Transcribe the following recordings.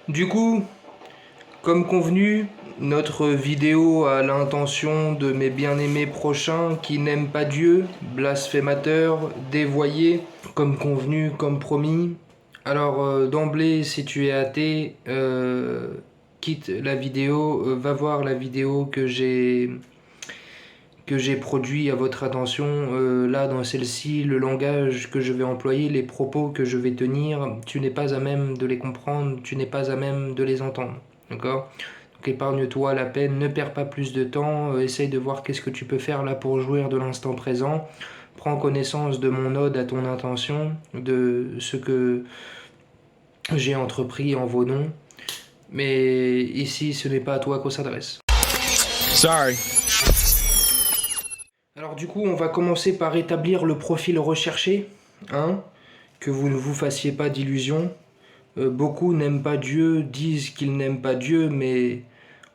Du coup, comme convenu, notre vidéo a l'intention de mes bien-aimés prochains qui n'aiment pas Dieu, blasphémateurs, dévoyés, comme convenu, comme promis. Alors d'emblée, si tu es athée, quitte la vidéo, va voir la vidéo que j'ai produit à votre attention. Là, dans celle-ci, le langage que je vais employer, les propos que je vais tenir, tu n'es pas à même de les comprendre, tu n'es pas à même de les entendre. D'accord? Donc épargne-toi la peine, ne perds pas plus de temps, essaye de voir qu'est-ce que tu peux faire là pour jouir de l'instant présent. Prends connaissance de mon ode à ton intention, de ce que j'ai entrepris en vos noms. Mais ici, ce n'est pas à toi qu'on s'adresse. Sorry. Alors du coup, on va commencer par établir le profil recherché, hein, que vous ne vous fassiez pas d'illusions. Beaucoup n'aiment pas Dieu, disent qu'ils n'aiment pas Dieu, mais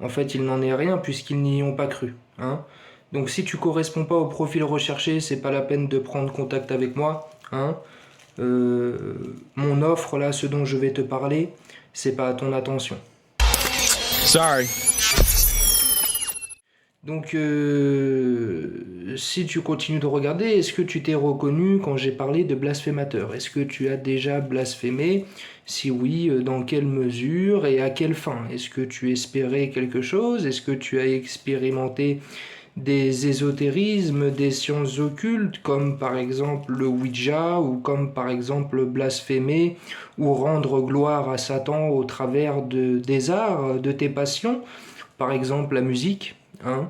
en fait, il n'en est rien puisqu'ils n'y ont pas cru, hein. Donc si tu corresponds pas au profil recherché, c'est pas la peine de prendre contact avec moi, hein. Mon offre là, ce dont je vais te parler, c'est pas à ton attention. Sorry. Donc, si tu continues de regarder, est-ce que tu t'es reconnu quand j'ai parlé de blasphémateur? Est-ce que tu as déjà blasphémé? Si oui, dans quelle mesure et à quelle fin? Est-ce que tu espérais quelque chose? Est-ce que tu as expérimenté des ésotérismes, des sciences occultes, comme par exemple le Ouija, ou comme par exemple blasphémer, ou rendre gloire à Satan au travers des arts, de tes passions, par exemple la musique, hein?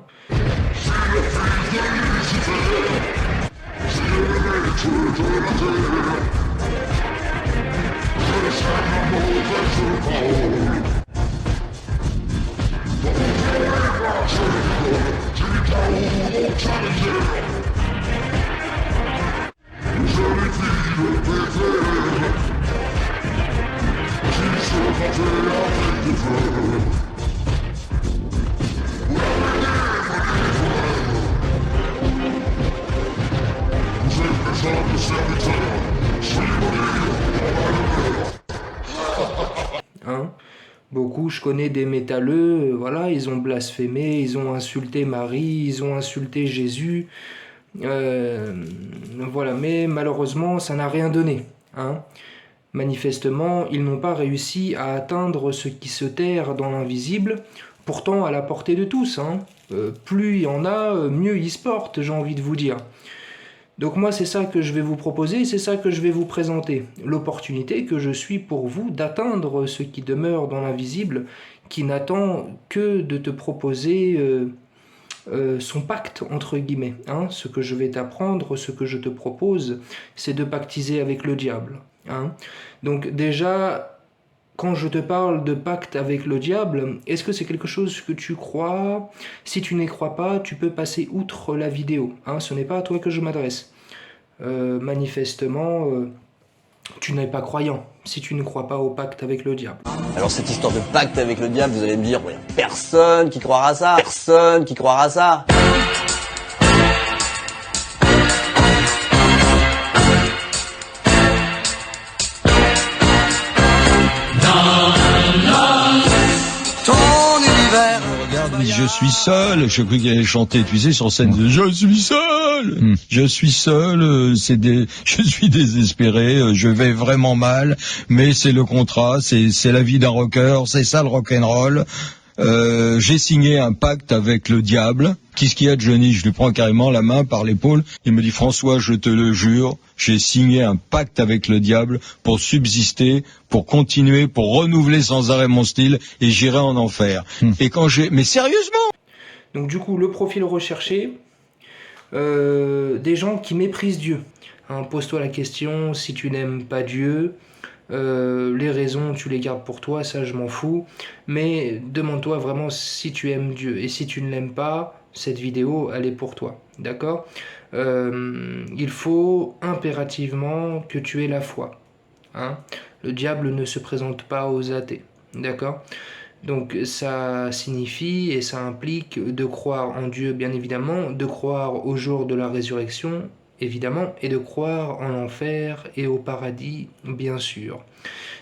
Hein? Beaucoup, je connais des métalleux, voilà, ils ont blasphémé, ils ont insulté Marie, ils ont insulté Jésus, voilà, mais malheureusement, ça n'a rien donné, hein. Manifestement, ils n'ont pas réussi à atteindre ce qui se terre dans l'invisible, pourtant à la portée de tous, hein. Plus il y en a, mieux ils se portent, j'ai envie de vous dire. Donc moi, c'est ça que je vais vous proposer, c'est ça que je vais vous présenter. L'opportunité que je suis pour vous d'atteindre ce qui demeure dans l'invisible, qui n'attend que de te proposer son pacte, entre guillemets, hein. Ce que je vais t'apprendre, ce que je te propose, c'est de pactiser avec le diable, hein. Donc déjà, quand je te parle de pacte avec le diable, est-ce que c'est quelque chose que tu crois? Si tu n'y crois pas, tu peux passer outre la vidéo, hein. Ce n'est pas à toi que je m'adresse. Manifestement, tu n'es pas croyant si tu ne crois pas au pacte avec le diable. Alors cette histoire de pacte avec le diable, vous allez me dire, ouais, personne qui croira ça, personne qui croira ça. Je suis seul, je crois qu'il allait chanter, tu sais, sur scène de je suis seul, je suis seul, je suis désespéré, je vais vraiment mal, mais c'est le contrat, c'est la vie d'un rocker, c'est ça le rock'n'roll. J'ai signé un pacte avec le diable. Qu'est-ce qu'il y a de Johnny? Je lui prends carrément la main par l'épaule. Il me dit, François, je te le jure, j'ai signé un pacte avec le diable pour subsister, pour continuer, pour renouveler sans arrêt mon style, et j'irai en enfer. Et mais sérieusement! Donc du coup, le profil recherché, des gens qui méprisent Dieu, hein. Pose-toi la question, si tu n'aimes pas Dieu, les raisons, tu les gardes pour toi, ça je m'en fous. Mais demande-toi vraiment si tu aimes Dieu. Et si tu ne l'aimes pas, cette vidéo, elle est pour toi. D'accord? Il faut impérativement que tu aies la foi, hein. Le diable ne se présente pas aux athées. D'accord? Donc ça signifie et ça implique de croire en Dieu, bien évidemment, de croire au jour de la résurrection, évidemment, et de croire en l'enfer et au paradis, bien sûr.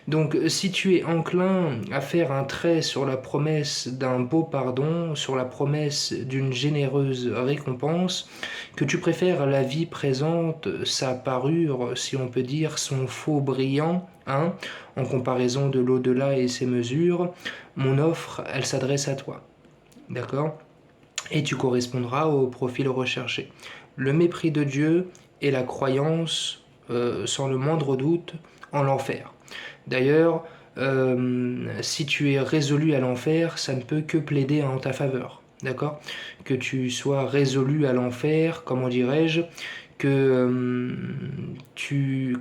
Donc si tu es enclin à faire un trait sur la promesse d'un beau pardon, sur la promesse d'une généreuse récompense, que tu préfères la vie présente, sa parure, si on peut dire, son faux brillant, hein, en comparaison de l'au-delà et ses mesures, mon offre, elle s'adresse à toi. D'accord ? Et tu correspondras au profil recherché. Le mépris de Dieu et la croyance, sans le moindre doute, en l'enfer. D'ailleurs, si tu es résolu à l'enfer, ça ne peut que plaider en ta faveur. D'accord ? Que tu sois résolu à l'enfer, comment dirais-je, que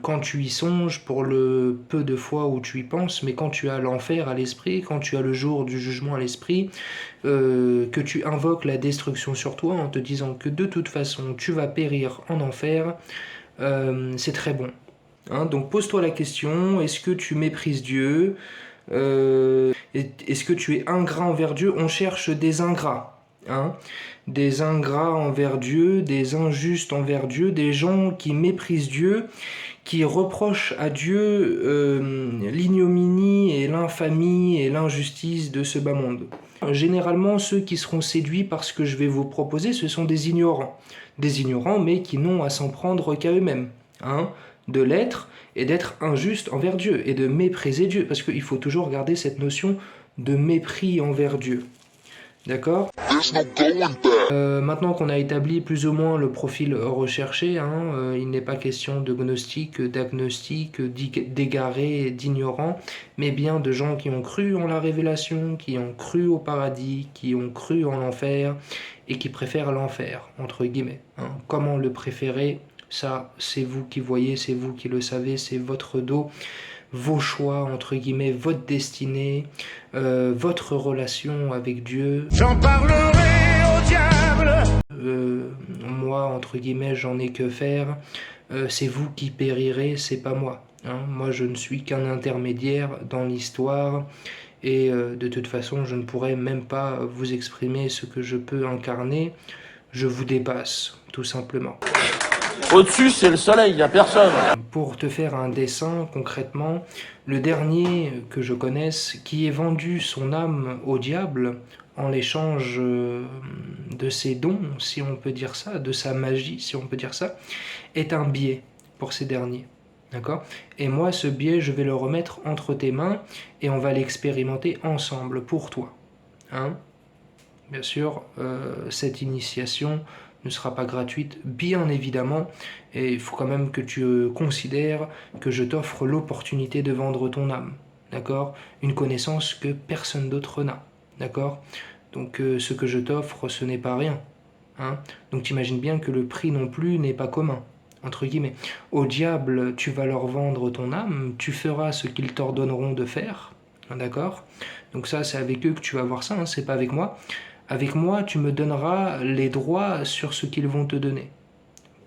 quand tu y songes, pour le peu de fois où tu y penses, mais quand tu as l'enfer à l'esprit, quand tu as le jour du jugement à l'esprit, que tu invoques la destruction sur toi en te disant que de toute façon tu vas périr en enfer, c'est très bon. Hein, donc pose-toi la question, est-ce que tu méprises Dieu ? Est-ce que tu es ingrat envers Dieu ? On cherche des ingrats, hein, des ingrats envers Dieu, des injustes envers Dieu, des gens qui méprisent Dieu, qui reprochent à Dieu l'ignominie et l'infamie et l'injustice de ce bas monde. Généralement, ceux qui seront séduits par ce que je vais vous proposer, ce sont des ignorants mais qui n'ont à s'en prendre qu'à eux-mêmes, hein, de l'être et d'être injuste envers Dieu et de mépriser Dieu, parce qu'il faut toujours garder cette notion de mépris envers Dieu. D'accord ? Maintenant qu'on a établi plus ou moins le profil recherché, hein, il n'est pas question de gnostique, d'agnostique, d'égaré, d'ignorant, mais bien de gens qui ont cru en la révélation, qui ont cru au paradis, qui ont cru en l'enfer et qui préfèrent l'enfer, entre guillemets. Hein. Comment le préférer ? Ça, c'est vous qui voyez, c'est vous qui le savez, c'est votre dos, vos choix, entre guillemets, votre destinée, votre relation avec Dieu. J'en parlerai au diable. Moi, entre guillemets, j'en ai que faire. C'est vous qui périrez, c'est pas moi. Hein. Moi, je ne suis qu'un intermédiaire dans l'histoire. Et de toute façon, je ne pourrais même pas vous exprimer ce que je peux incarner. Je vous dépasse, tout simplement. Au-dessus, c'est le soleil, il n'y a personne. Pour te faire un dessin, concrètement, le dernier que je connaisse qui ait vendu son âme au diable en l'échange de ses dons, si on peut dire ça, de sa magie, si on peut dire ça, est un biais pour ces derniers. D'accord ? Et moi, ce biais, je vais le remettre entre tes mains et on va l'expérimenter ensemble pour toi. Hein ? Bien sûr, cette initiation ne sera pas gratuite, bien évidemment, et il faut quand même que tu considères que je t'offre l'opportunité de vendre ton âme, d'accord ? Une connaissance que personne d'autre n'a, d'accord ? Donc ce que je t'offre, ce n'est pas rien, hein ? Donc t'imagines bien que le prix non plus n'est pas commun, entre guillemets. Au diable, tu vas leur vendre ton âme, tu feras ce qu'ils t'ordonneront de faire, d'accord ? Donc ça, c'est avec eux que tu vas voir ça, hein, c'est pas avec moi. Avec moi, tu me donneras les droits sur ce qu'ils vont te donner.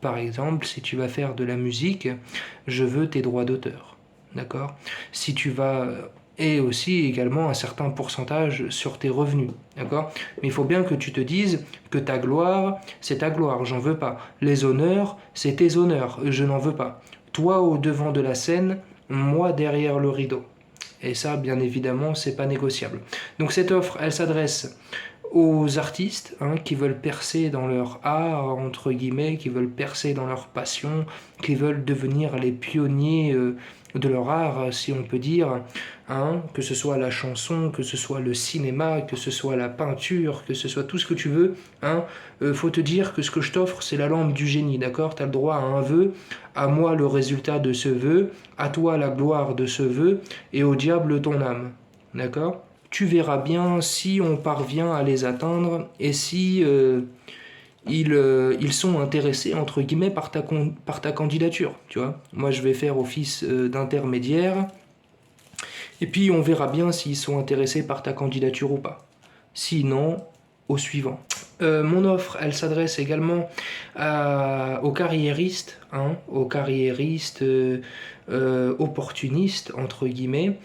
Par exemple, si tu vas faire de la musique, je veux tes droits d'auteur. D'accord ? Si tu vas... Et aussi également un certain pourcentage sur tes revenus. D'accord ? Mais il faut bien que tu te dises que ta gloire, c'est ta gloire, j'en veux pas. Les honneurs, c'est tes honneurs, je n'en veux pas. Toi au devant de la scène, moi derrière le rideau. Et ça, bien évidemment, c'est pas négociable. Donc cette offre, elle s'adresse aux artistes, hein, qui veulent percer dans leur art, entre guillemets, qui veulent percer dans leur passion, qui veulent devenir les pionniers de leur art, si on peut dire, hein, que ce soit la chanson, que ce soit le cinéma, que ce soit la peinture, que ce soit tout ce que tu veux, hein, faut te dire que ce que je t'offre, c'est la lampe du génie, d'accord ? Tu as le droit à un vœu, à moi le résultat de ce vœu, à toi la gloire de ce vœu, et au diable ton âme, d'accord ? Tu verras bien si on parvient à les atteindre et si ils sont intéressés, entre guillemets, par ta candidature, tu vois. Moi, je vais faire office d'intermédiaire et puis on verra bien s'ils sont intéressés par ta candidature ou pas. Sinon, au suivant. Mon offre, elle s'adresse également aux carriéristes, hein, opportunistes, entre guillemets,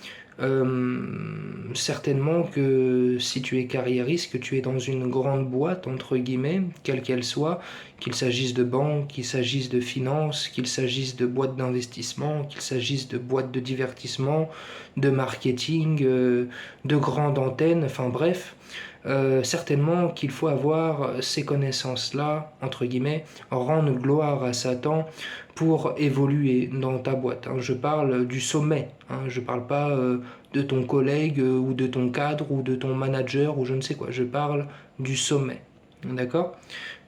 Certainement que si tu es carriériste, que tu es dans une grande boîte, entre guillemets, quelle qu'elle soit, qu'il s'agisse de banque, qu'il s'agisse de finance, qu'il s'agisse de boîtes d'investissement, qu'il s'agisse de boîtes de divertissement, de marketing, de grandes antennes, enfin bref, certainement qu'il faut avoir ces connaissances-là, entre guillemets, rendre gloire à Satan pour évoluer dans ta boîte. Je parle du sommet, je parle pas de ton collègue ou de ton cadre ou de ton manager ou je ne sais quoi, je parle du sommet, d'accord ?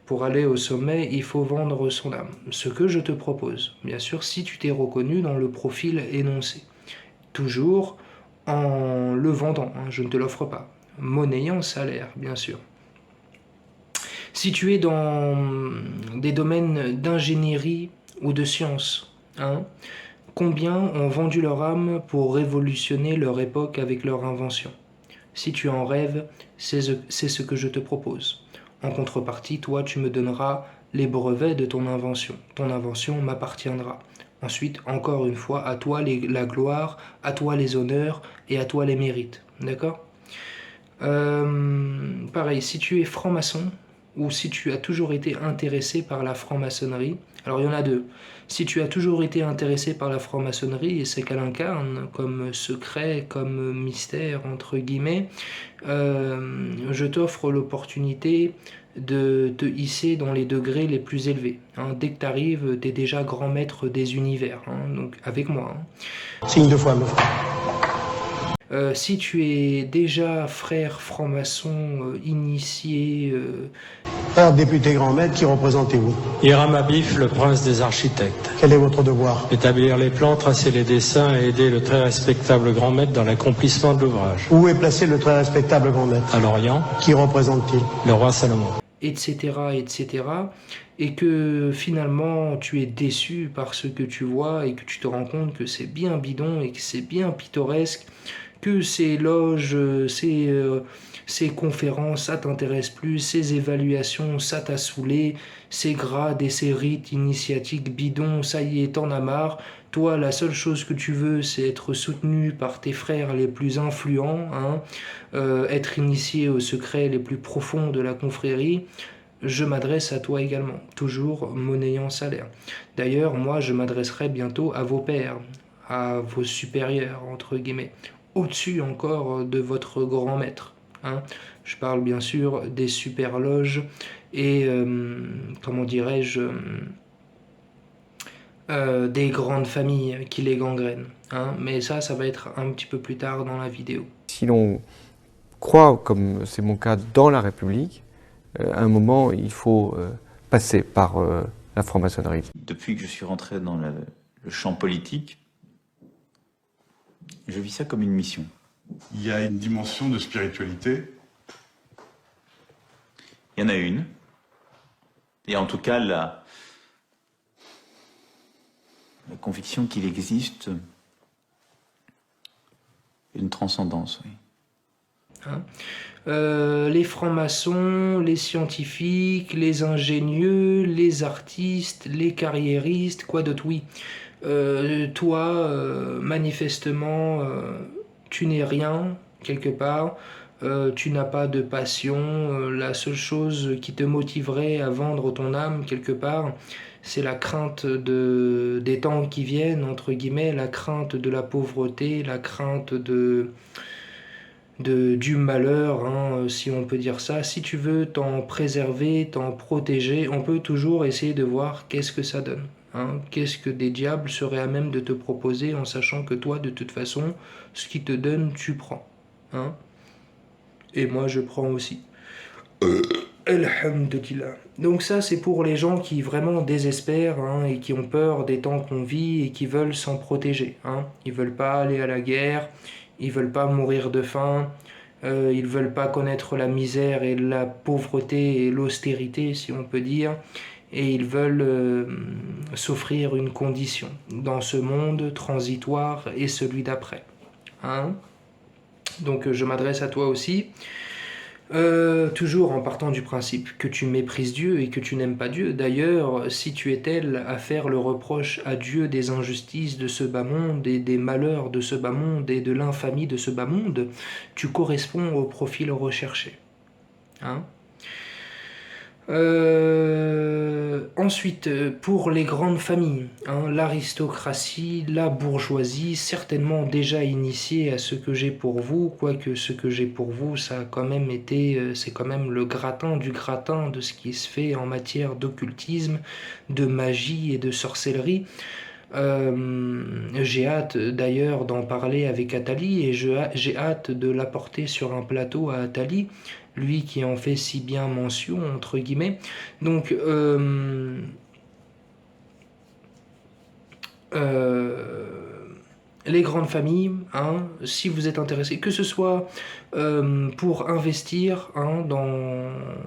Pour aller au sommet, il faut vendre son âme. Ce que je te propose, bien sûr, si tu t'es reconnu dans le profil énoncé, toujours en le vendant, je ne te l'offre pas, monnayant salaire, bien sûr. Si tu es dans des domaines d'ingénierie ou de sciences, combien ont vendu leur âme pour révolutionner leur époque avec leur invention? Si tu en rêves, c'est ce que je te propose. En contrepartie, toi, tu me donneras les brevets de ton invention. Ton invention m'appartiendra. Ensuite, encore une fois, à toi la gloire, à toi les honneurs et à toi les mérites. D'accord ? Pareil, si tu es franc-maçon ou si tu as toujours été intéressé par la franc-maçonnerie, alors il y en a deux. Si tu as toujours été intéressé par la franc-maçonnerie et ce qu'elle incarne comme secret, comme mystère, entre guillemets, je t'offre l'opportunité de te hisser dans les degrés les plus élevés. Dès que tu arrives, tu es déjà grand maître des univers, donc avec moi. Signe de foi, mon frère. Si tu es déjà frère franc-maçon initié... Frère député grand maître, qui représentez-vous? Hiram Abif, le prince des architectes. Quel est votre devoir? Établir les plans, tracer les dessins et aider le très respectable grand maître dans l'accomplissement de l'ouvrage. Où est placé le très respectable grand maître? À l'Orient. Qui représente-t-il? Le roi Salomon. Etc., etc. Et que finalement tu es déçu par ce que tu vois et que tu te rends compte que c'est bien bidon et que c'est bien pittoresque, que ces loges, ces conférences, ça t'intéresse plus, ces évaluations, ça t'a saoulé, ces grades et ces rites initiatiques bidons, ça y est, t'en as marre. Toi, la seule chose que tu veux, c'est être soutenu par tes frères les plus influents, être initié aux secrets les plus profonds de la confrérie. Je m'adresse à toi également, toujours monnayant salaire. D'ailleurs, moi, je m'adresserai bientôt à vos pairs, à vos supérieurs, entre guillemets, au-dessus encore de votre grand maître. Je parle bien sûr des super loges et, comment dirais-je, des grandes familles qui les gangrènent. Mais ça va être un petit peu plus tard dans la vidéo. Si l'on croit, comme c'est mon cas, dans la République, à un moment, il faut passer par la franc-maçonnerie. Depuis que je suis rentré dans le champ politique, je vis ça comme une mission. Il y a une dimension de spiritualité. Il y en a une. Et en tout cas, la conviction qu'il existe une transcendance, oui. Les francs-maçons, les scientifiques, les ingénieux, les artistes, les carriéristes, quoi d'autre, oui. Toi, manifestement, tu n'es rien, quelque part. Tu n'as pas de passion. La seule chose qui te motiverait à vendre ton âme, quelque part, c'est la crainte des temps qui viennent, entre guillemets, la crainte de la pauvreté, la crainte du malheur, si on peut dire ça. Si tu veux t'en préserver, t'en protéger, on peut toujours essayer de voir qu'est-ce que ça donne. Qu'est-ce que des diables seraient à même de te proposer en sachant que toi, de toute façon, ce qu'ils te donnent, tu prends. Et moi, je prends aussi. Alhamdulillah. Donc ça, c'est pour les gens qui vraiment désespèrent et qui ont peur des temps qu'on vit et qui veulent s'en protéger. Ils veulent pas aller à la guerre, ils veulent pas mourir de faim, ils veulent pas connaître la misère et la pauvreté et l'austérité, si on peut dire. Et ils veulent s'offrir une condition dans ce monde transitoire et celui d'après. Donc je m'adresse à toi aussi. Toujours en partant du principe que tu méprises Dieu et que tu n'aimes pas Dieu. D'ailleurs, si tu es tel à faire le reproche à Dieu des injustices de ce bas monde et des malheurs de ce bas monde et de l'infamie de ce bas monde, tu corresponds au profil recherché. Hein? Ensuite, pour les grandes familles, hein, l'aristocratie, la bourgeoisie, certainement déjà initiée à ce que j'ai pour vous, quoique ce que j'ai pour vous, ça a quand même été, c'est quand même le gratin du gratin de ce qui se fait en matière d'occultisme, de magie et de sorcellerie. J'ai hâte d'ailleurs d'en parler avec Attali et j'ai hâte de l'apporter sur un plateau à Attali, lui qui en fait si bien mention, entre guillemets. Donc, les grandes familles, hein, si vous êtes intéressé, que ce soit pour investir, hein,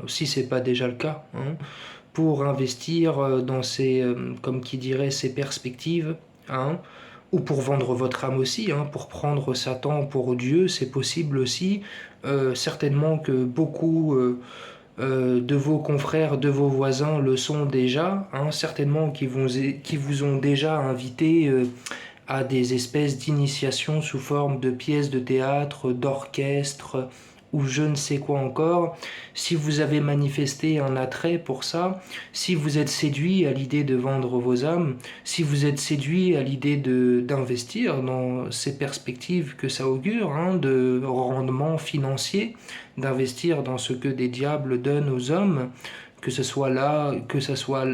si c'est pas déjà le cas, hein, pour investir dans ces, comme qui dirait, ces perspectives, hein, ou pour vendre votre âme aussi, hein, pour prendre Satan pour Dieu, c'est possible aussi. Certainement que beaucoup de vos confrères, de vos voisins le sont déjà, hein, certainement qui vous ont déjà invité à des espèces d'initiations sous forme de pièces de théâtre, d'orchestre, ou je ne sais quoi encore. Si vous avez manifesté un attrait pour ça, si vous êtes séduit à l'idée de vendre vos âmes, si vous êtes séduit à l'idée d'investir dans ces perspectives que ça augure, hein, de rendement financier, d'investir dans ce que des diables donnent aux hommes, que ce soit là, que ce soit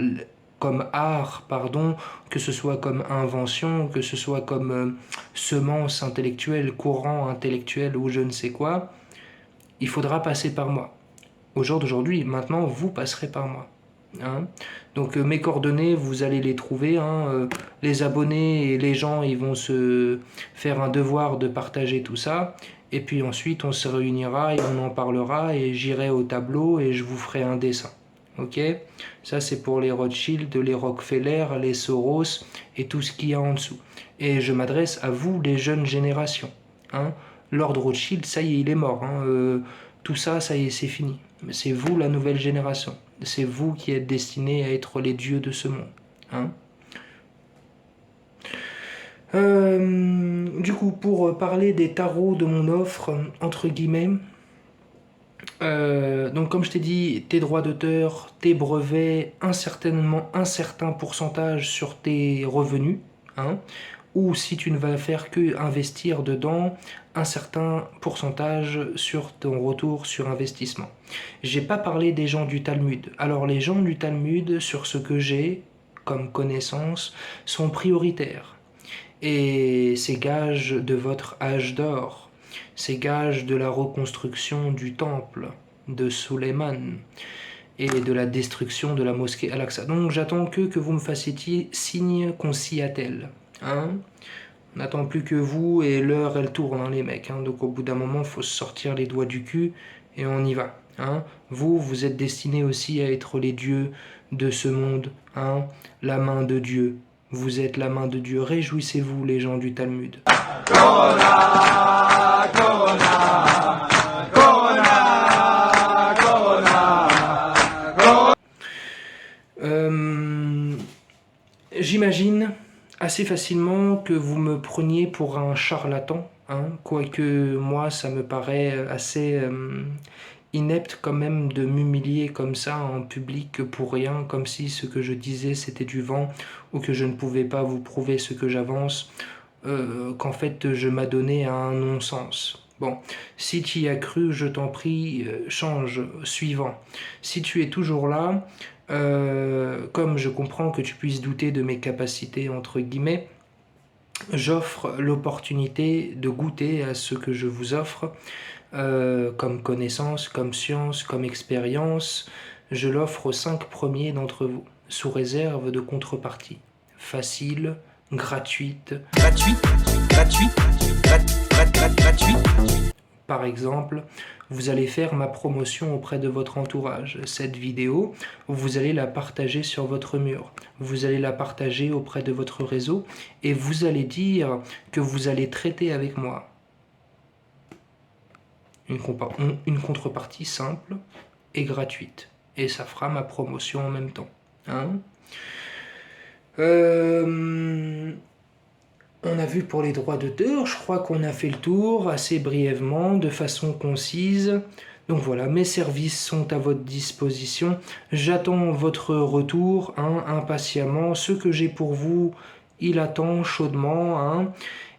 comme art, pardon, que ce soit comme invention, que ce soit comme semence intellectuelle, courant intellectuel ou je ne sais quoi, il faudra passer par moi. Au jour d'aujourd'hui, maintenant, vous passerez par moi. Hein. Donc mes coordonnées, vous allez les trouver. Hein. Les abonnés et les gens, ils vont se faire un devoir de partager tout ça. Et puis ensuite, on se réunira et on en parlera et j'irai au tableau et je vous ferai un dessin. Ok? Ça, c'est pour les Rothschild, les Rockefeller, les Soros et tout ce qu'il y a en dessous. Et je m'adresse à vous, les jeunes générations. Hein. Lord Rothschild, ça y est, il est mort. Hein. Tout ça, ça y est, c'est fini. C'est vous, la nouvelle génération. C'est vous qui êtes destinés à être les dieux de ce monde. Hein. Du coup, pour parler des tarots de mon offre, entre guillemets, donc comme je t'ai dit, tes droits d'auteur, tes brevets, un certain pourcentage sur tes revenus, hein, ou si tu ne vas faire que investir dedans, un certain pourcentage sur ton retour sur investissement. J'ai pas parlé des gens du Talmud. Alors les gens du Talmud, sur ce que j'ai comme connaissance, sont prioritaires. Et c'est gage de votre âge d'or. C'est gage de la reconstruction du temple de Suleiman et de la destruction de la mosquée Al-Aqsa. Donc j'attends que vous me fassiez signe qu'on s'y attelle. Hein? On n'attend plus que vous et l'heure elle tourne, hein, les mecs. Hein? Donc au bout d'un moment, il faut se sortir les doigts du cul et on y va. Hein? Vous êtes destinés aussi à être les dieux de ce monde. Hein? La main de Dieu. Vous êtes la main de Dieu. Réjouissez-vous, les gens du Talmud. Corona, Corona, Corona, Corona, Corona. J'imagine assez facilement que vous me preniez pour un charlatan, hein, quoique moi ça me paraît assez inepte quand même de m'humilier comme ça en public pour rien, comme si ce que je disais c'était du vent ou que je ne pouvais pas vous prouver ce que j'avance, qu'en fait je m'adonnais à un non-sens. Bon, si tu y as cru, je t'en prie, change, suivant. Si tu es toujours là, comme je comprends que tu puisses douter de mes capacités, entre guillemets, j'offre l'opportunité de goûter à ce que je vous offre, comme connaissance, comme science, comme expérience. Je l'offre aux 5 premiers d'entre vous, sous réserve de contrepartie. Facile, gratuite. Par exemple, vous allez faire ma promotion auprès de votre entourage. Cette vidéo, vous allez la partager sur votre mur. Vous allez la partager auprès de votre réseau et vous allez dire que vous allez traiter avec moi. une contrepartie simple et gratuite. Et ça fera ma promotion en même temps. Hein. On a vu pour les droits d'auteur, je crois qu'on a fait le tour assez brièvement, de façon concise. Donc voilà, mes services sont à votre disposition. J'attends votre retour impatiemment. Ce que j'ai pour vous, il attend chaudement.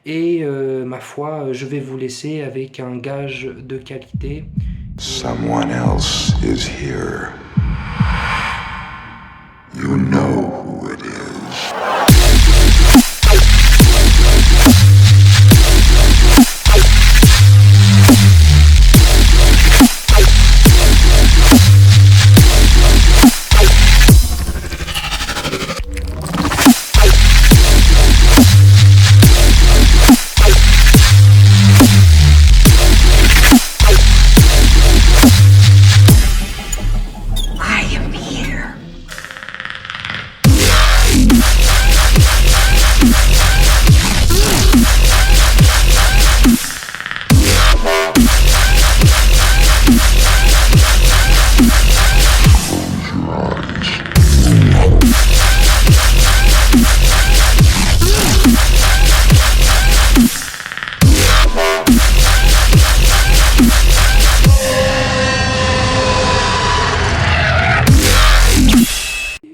Et ma foi, je vais vous laisser avec un gage de qualité. Someone else is here. You know who it is.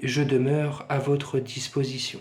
Je demeure à votre disposition.